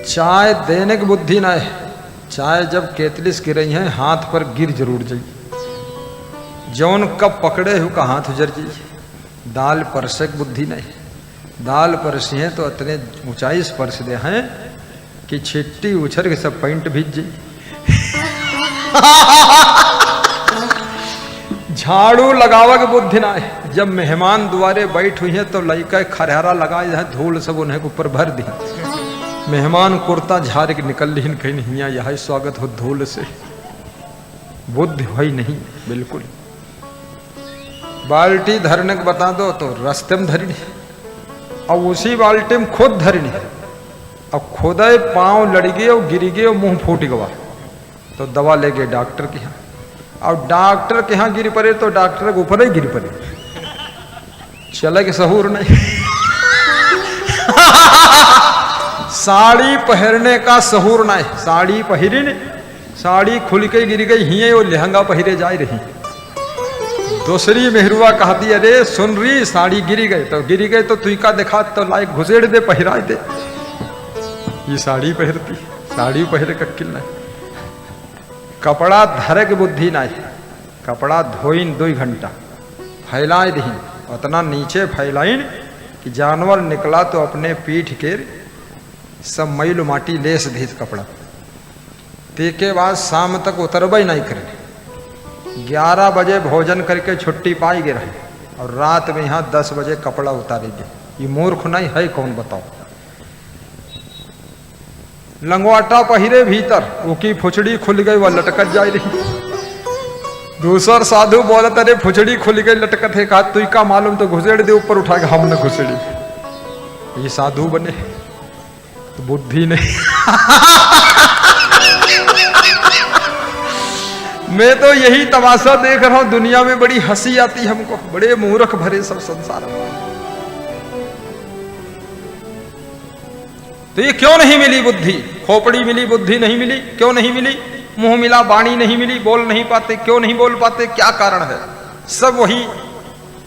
चाय देने की बुद्धि ना है। चाय जब केतलिस गिरई है हाथ पर गिर जरूर जाई। जौन कब पकड़े हु का हाथ उजर जाई। दाल परसे की बुद्धि नहीं। दाल परसी है तो इतने ऊंचाई स्पर्श दे हैं कि छिट्टी उछर के सब पैंट भीज जाई। झाड़ू लगावा की बुद्धि ना है। जब मेहमान दुआरे बैठ हुई है तो लइका खरहरा लगाए जाए धूल सब उन्हें ऊपर भर दी। मेहमान कुर्ता झाड़ के निकल ली कहीं नहीं यह स्वागत हो धूल से। बुद्धि हुई नहीं बिल्कुल। बाल्टी धरने को बता दो तो रास्ते में धरनी है और उसी बाल्टी में खुद धरनी है। अब खुदे पांव लड़ गए और गिर गए और मुंह फूट गवा तो दवा ले गए डॉक्टर के यहाँ। और डॉक्टर के यहाँ गिर पड़े तो डॉक्टर के ऊपर ही गिर पड़े। चले के सहूर नहीं। साड़ी पहनने का सहूर नहीं। साड़ी पहरी ने साड़ी खुल के गिर गई ही और लहंगा पहरे जा रही। दूसरी मेहरुआ कहती अरे सुन रही साड़ी गिरी गई तो गिरी गई तो तुई का देखा तो लाइक घुसेड़ दे पहरा दे। ये साड़ी पहरती साड़ी पहरे का किल नहीं। कपड़ा धरे की बुद्धि नहीं। कपड़ा धोइन 2 घंटा फैलाए दी उतना नीचे फैलाइन कि जानवर निकला तो अपने पीठ के सब मैल माटी लेस दी कपड़ा। ते के बाद शाम तक उतरबे नहीं करे। 11 बजे भोजन करके छुट्टी पाई गे रहे और रात में यहाँ 10 बजे कपड़ा उतारेंगे। ये मूर्ख नहीं है कौन बताओ। लंगवाटा पहिरे भीतर उकी फुचड़ी खुल गई वह लटकत जा रही। दूसर साधु बोलत अरे फुचड़ी खुल गई लटकत है। कहा तुई का मालूम तो घुसेड़ दे ऊपर उठा के हमने घुसेड़ी। ये साधु बने तो बुद्धि नहीं। मैं तो यही तमाशा देख रहा हूं। दुनिया में बड़ी हंसी आती हमको। बड़े मूर्ख भरे सब संसार में। तो ये क्यों नहीं मिली बुद्धि? खोपड़ी मिली बुद्धि नहीं मिली। क्यों नहीं मिली? मुंह मिला वाणी नहीं मिली। बोल नहीं पाते। क्यों नहीं बोल पाते? क्या कारण है? सब वही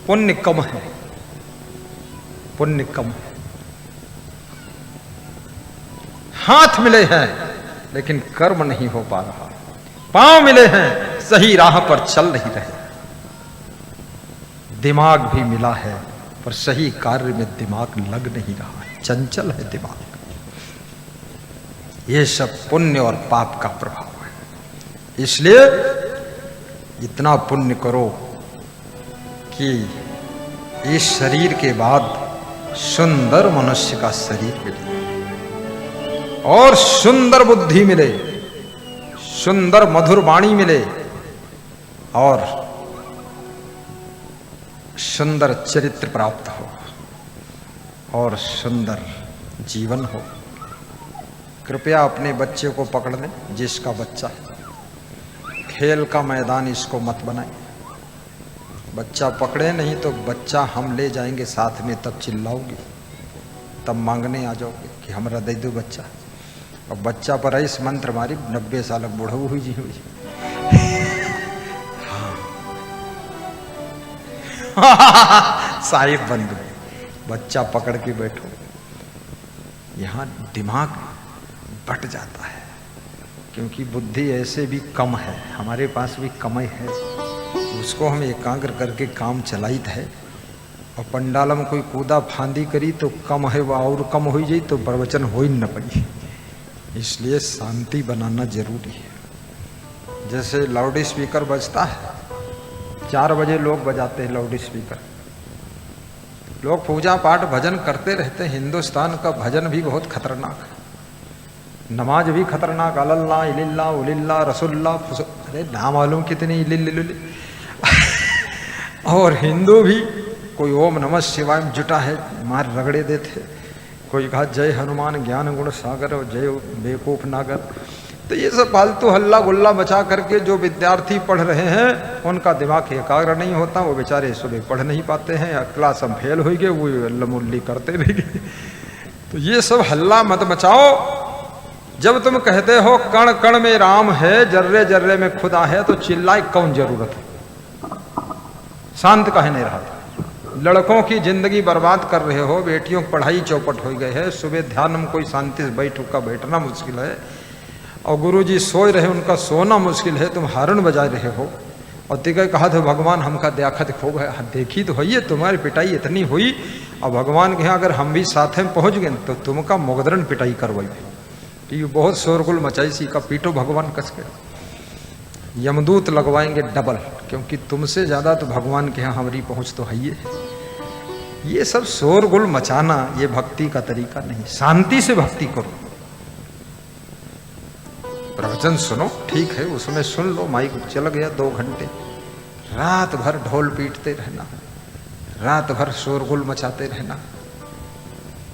पुण्य कम है। पुण्य कम है। हाथ मिले हैं लेकिन कर्म नहीं हो पा रहा। पांव मिले हैं सही राह पर चल नहीं रहे। दिमाग भी मिला है पर सही कार्य में दिमाग लग नहीं रहा है। चंचल है दिमाग। ये सब पुण्य और पाप का प्रभाव है। इसलिए इतना पुण्य करो कि इस शरीर के बाद सुंदर मनुष्य का शरीर मिले और सुंदर बुद्धि मिले, सुंदर मधुर वाणी मिले और सुंदर चरित्र प्राप्त हो और सुंदर जीवन हो। कृपया अपने बच्चे को पकड़ लें। जिसका बच्चा खेल का मैदान इसको मत बनाए। बच्चा पकड़े नहीं तो बच्चा हम ले जाएंगे साथ में। तब चिल्लाओगे तब मांगने आ जाओगे कि हमरा दे दो बच्चा। और बच्चा पर इस मंत्र मारी 90 साल बूढ़ऊ हुई जी हुई। साहिब बंद बच्चा पकड़ के बैठो। यहाँ दिमाग बट जाता है क्योंकि बुद्धि ऐसे भी कम है। हमारे पास भी कम है। उसको हम एकाग्र करके काम चलाइत है। और पंडाल में कोई कूदा फांदी करी तो कम है वह और कम हो जाए तो प्रवचन हो ही न पाई। इसलिए शांति बनाना जरूरी है। जैसे लाउड स्पीकर बजता है 4 बजे लोग बजाते हैं लाउड स्पीकर। लोग पूजा पाठ भजन करते रहते हैं। हिंदुस्तान का भजन भी बहुत खतरनाक है। नमाज भी खतरनाक। अल्लाह इल्ला उलिल्ला रसुल्ला। अरे ना मालूम कितनी इल्ल। और हिंदू भी कोई ओम नमः शिवाय में जुटा है मार रगड़े देते। कोई कहा जय हनुमान ज्ञान गुण सागर और जय बेवकूफ नागर। तो ये सब फालतू हल्ला गुल्ला बचा करके जो विद्यार्थी पढ़ रहे हैं उनका दिमाग एकाग्र नहीं होता। वो बेचारे सुबह पढ़ नहीं पाते हैं। क्लास में फेल हो गए वो लमुल्ली करते रह गए। तो ये सब हल्ला मत मचाओ। जब तुम कहते हो कण कण में राम है जर्रे जर्रे में खुदा है तो चिल्लाए कौन जरूरत है? शांत काहे नहीं रहा? लड़कों की जिंदगी बर्बाद कर रहे हो, बेटियों की पढ़ाई चौपट हो गई है, सुबह ध्यान में कोई शांति से बैठना मुश्किल है, और गुरुजी सोए रहे उनका सोना मुश्किल है, तुम हारन बजा रहे हो। और तिके कहा था भगवान हमका देखत खो गए, देखी तो है तुम्हारी पिटाई इतनी हुई, और भगवान के यहाँ अगर हम भी साथ में पहुंच गए तो तुमका मुगदरन पिटाई करवाई। तो ये बहुत शोरगुल मचाई सी का पीटो भगवान कस के, यमदूत लगवाएंगे डबल, क्योंकि तुमसे ज्यादा तो भगवान के यहाँ हमारी पहुंच तो है ही है। ये सब शोरगुल मचाना ये भक्ति का तरीका नहीं, शांति से भक्ति करो। प्रवचन सुनो ठीक है, उसमें सुन लो, माइक चल गया 2 घंटे, रात भर ढोल पीटते रहना, रात भर शोरगुल मचाते रहना,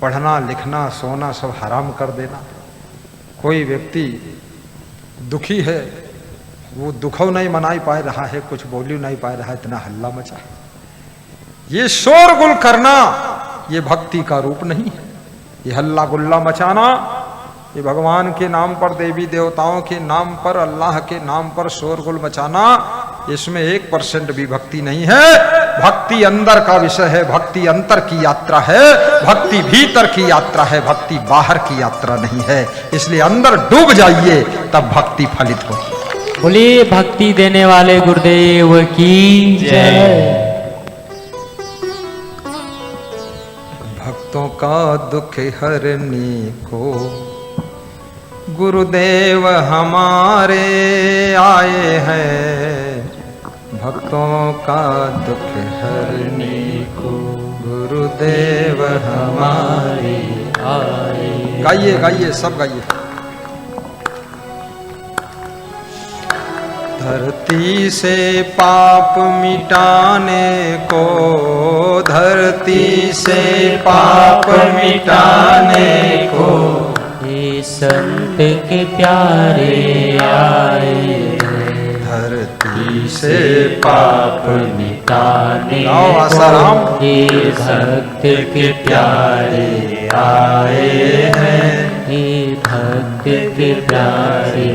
पढ़ना लिखना सोना सब हराम कर देना। कोई व्यक्ति दुखी है, वो दुखो नहीं मनाई पा रहा है, कुछ बोली नहीं पा रहा है, इतना हल्ला मचा। ये शोरगुल करना ये भक्ति का रूप नहीं है। ये हल्ला गुल्ला मचाना, ये भगवान के नाम पर, देवी देवताओं के नाम पर, अल्लाह के नाम पर शोरगुल मचाना, इसमें 1% भी भक्ति नहीं है। भक्ति अंदर का विषय है, भक्ति अंतर की यात्रा है, भक्ति भीतर की यात्रा है, भक्ति बाहर की यात्रा नहीं है। इसलिए अंदर डूब जाइए, तब भक्ति फलित होगी। बोलिए भक्ति देने वाले गुरुदेव की जय। भक्तों का दुख हरने को गुरुदेव हमारे आए हैं, भक्तों का दुख हरने को गुरुदेव हमारे आए। गाइए गाइए सब गाइए। धरती से पाप मिटाने को, धरती से पाप मिटाने को संत के प्यारे आए, धरती से पाप मिटाने को ये भक्त के प्यारे आए हैं, ये भक्त के प्यारे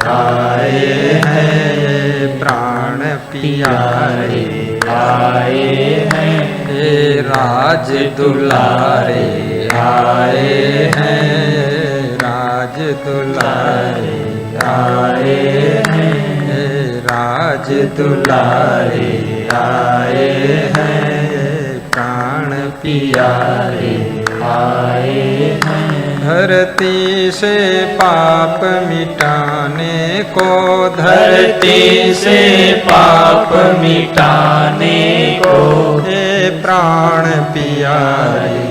आए हैं, प्राण प्यारे आए हैं, ये राज दुलारे आए हैं, राज दुलारे आए हैं, राज दुलारे आए हैं, प्राण प्यारे आए हैं। धरती से पाप मिटाने को, धरती से पाप मिटाने को ये प्राण प्यारे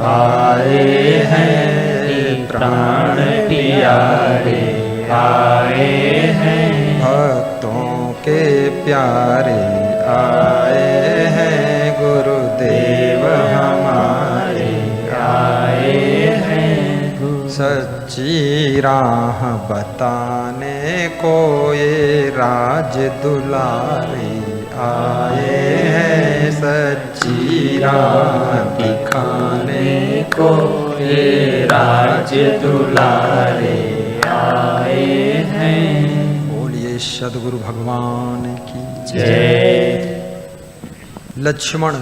आए हैं, प्राण प्यारे आए हैं, भक्तों के प्यारे आए हैं, गुरुदेव हमारे आए हैं। सच्ची राह बताने को ये राज दुलारे आए हैं, सच्ची राह दिखाने को ये राज दुलारे आए हैं। बोलिए सद्गुरु भगवान की जय। लक्ष्मण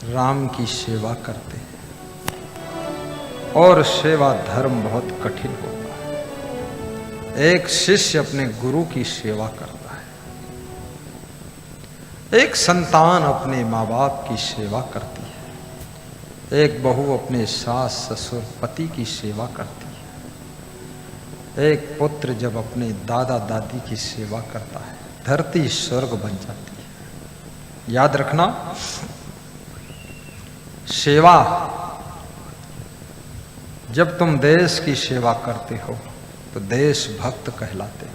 राम की सेवा करते हैं, और सेवा धर्म बहुत कठिन होता है। एक शिष्य अपने गुरु की सेवा करता है, एक संतान अपने माँ बाप की सेवा करती है, एक बहू अपने सास ससुर पति की सेवा करती है, एक पुत्र जब अपने दादा दादी की सेवा करता है, धरती स्वर्ग बन जाती है। याद रखना, सेवा जब तुम देश की सेवा करते हो तो देशभक्त कहलाते हो,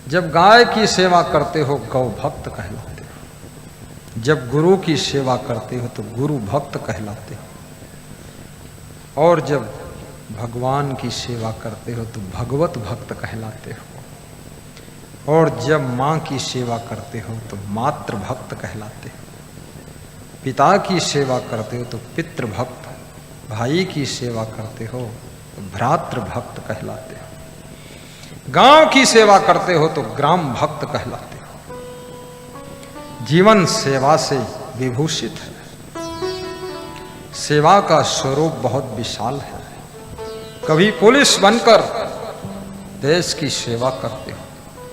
जब गाय की सेवा करते हो गौ भक्त कहलाते हो, जब गुरु की सेवा करते हो तो गुरु भक्त कहलाते हो, और जब भगवान की सेवा करते हो तो भगवत भक्त कहलाते हो, और जब माँ की सेवा करते हो तो मातृ भक्त कहलाते हो, पिता की सेवा करते हो तो पितृ भक्त, भाई की सेवा करते हो तो भ्रातृ भक्त कहलाते हो, गांव की सेवा करते हो तो ग्राम भक्त कहलाते हो। जीवन सेवा से विभूषित है। सेवा का स्वरूप बहुत विशाल है। कभी पुलिस बनकर देश की सेवा करते हो,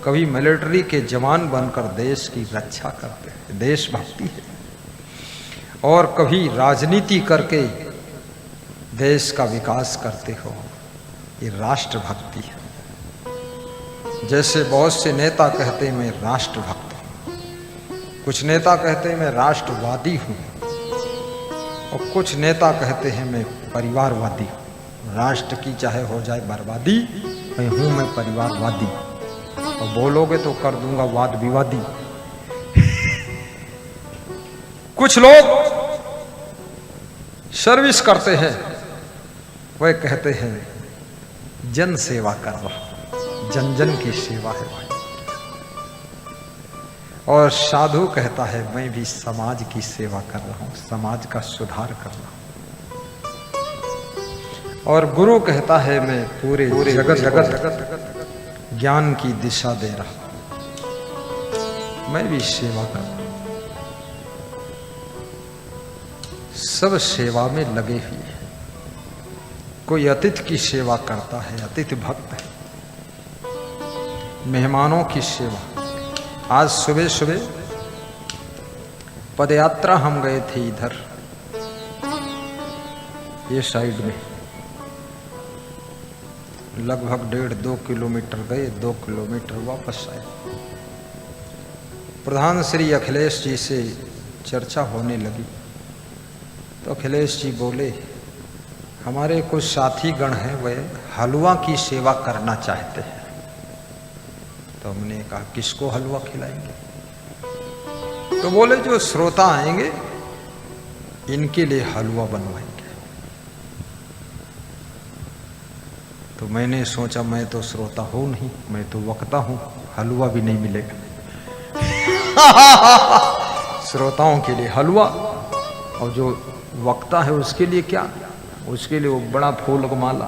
कभी मिलिट्री के जवान बनकर देश की रक्षा करते हैं, देशभक्ति है। और कभी राजनीति करके देश का विकास करते हो, ये राष्ट्रभक्ति है। जैसे बहुत से नेता कहते हैं मैं राष्ट्रभक्त हूँ, कुछ नेता कहते हैं मैं राष्ट्रवादी हूँ, और कुछ नेता कहते हैं मैं परिवारवादी हूँ। राष्ट्र की चाहे हो जाए बर्बादी, मैं परिवारवादी। और बोलोगे तो कर दूंगा वाद विवादी। कुछ लोग सर्विस करते हैं, वह कहते हैं जन सेवा कर रहा, जन जन की सेवा है भाई। और साधु कहता है मैं भी समाज की सेवा कर रहा हूं, समाज का सुधार कर रहा हूं। और गुरु कहता है मैं पूरे जगत ज्ञान की दिशा दे रहा हूं, मैं भी सेवा कर रहा हूं। सब सेवा में लगे हुए हैं। कोई अतिथि की सेवा करता है, अतिथि भक्त है। मेहमानों की सेवा। आज सुबह सुबह पदयात्रा हम गए थे इधर ये साइड में, लगभग 1.5-2 किलोमीटर गए, 2 किलोमीटर वापस आए। प्रधान श्री अखिलेश जी से चर्चा होने लगी तो अखिलेश जी बोले हमारे कुछ साथी गण हैं, वे हलवा की सेवा करना चाहते हैं। तो हमने कहा किसको हलवा खिलाएंगे? तो बोले जो श्रोता आएंगे इनके लिए हलवा बनवाएंगे। तो मैंने सोचा मैं तो श्रोता हूं नहीं, मैं तो वक्ता हूं, हलवा भी नहीं मिलेगा। श्रोताओं के लिए हलवा, और जो वक्ता है उसके लिए क्या? उसके लिए वो बड़ा फूल का माला।